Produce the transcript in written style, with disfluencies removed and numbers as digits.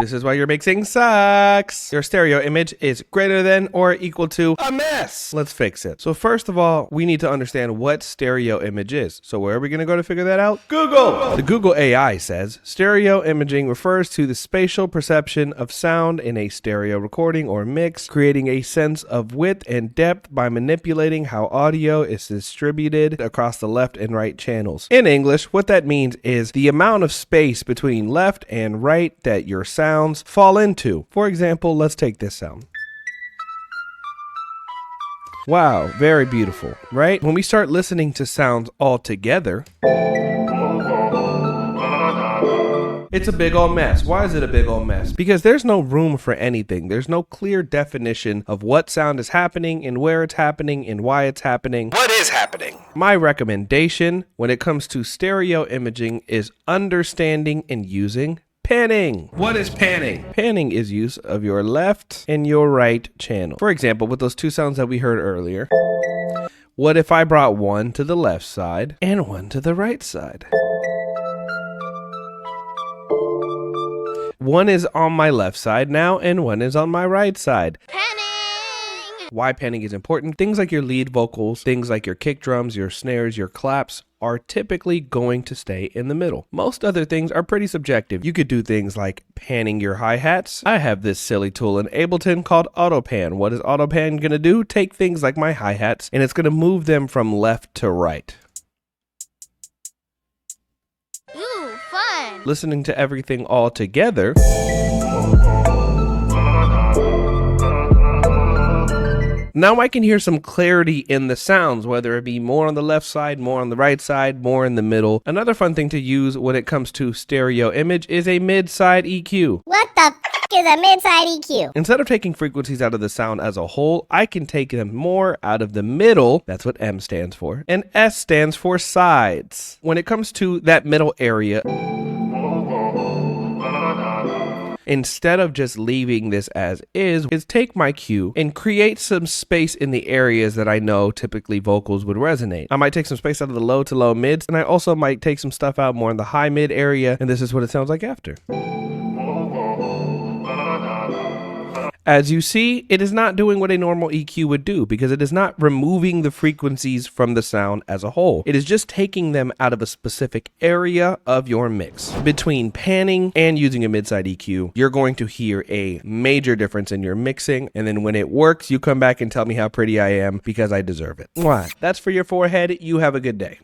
This is why your mixing sucks. Your stereo image is greater than or equal to a mess. Let's fix it. So first of all, we need to understand what stereo image is. So where are we going to go to figure that out? Google. The Google AI says stereo imaging refers to the spatial perception of sound in a stereo recording or mix, creating a sense of width and depth by manipulating how audio is distributed across the left and right channels. In English, what that means is the amount of space between left and right that your sounds fall into. For example, let's take this sound. Wow, very beautiful, right? When we start listening to sounds all together, it's a big old mess. Why is it a big old mess? Because there's no room for anything. There's no clear definition of what sound is happening and where it's happening and why it's happening. What is happening? My recommendation when it comes to stereo imaging is understanding and using panning. What is panning? Panning is use of your left and your right channel. For example, with those two sounds that we heard earlier, what if I brought one to the left side and one to the right side? One is on my left side now and one is on my right side. Why panning is important? Things like your lead vocals, things like your kick drums, your snares, your claps are typically going to stay in the middle. Most other things are pretty subjective. You could do things like panning your hi-hats. I have this silly tool in Ableton called AutoPan. What is AutoPan gonna do? Take things like my hi-hats and it's gonna move them from left to right. Ooh, fun! Listening to everything all together, now I can hear some clarity in the sounds, whether it be more on the left side, more on the right side, more in the middle. Another fun thing to use when it comes to stereo image is a mid-side EQ. What the f is a mid-side EQ? Instead of taking frequencies out of the sound as a whole, I can take them more out of the middle. That's what M stands for. And S stands for sides. When it comes to that middle area, instead of just leaving this as is take my cue and create some space in the areas that I know typically vocals would resonate. I might take some space out of the low to low mids, and I also might take some stuff out more in the high mid area, and this is what it sounds like after. As you see, it is not doing what a normal EQ would do because it is not removing the frequencies from the sound as a whole. It is just taking them out of a specific area of your mix. Between panning and using a mid-side EQ, you're going to hear a major difference in your mixing, and then when it works, you come back and tell me how pretty I am because I deserve it. Mwah. That's for your forehead. You have a good day.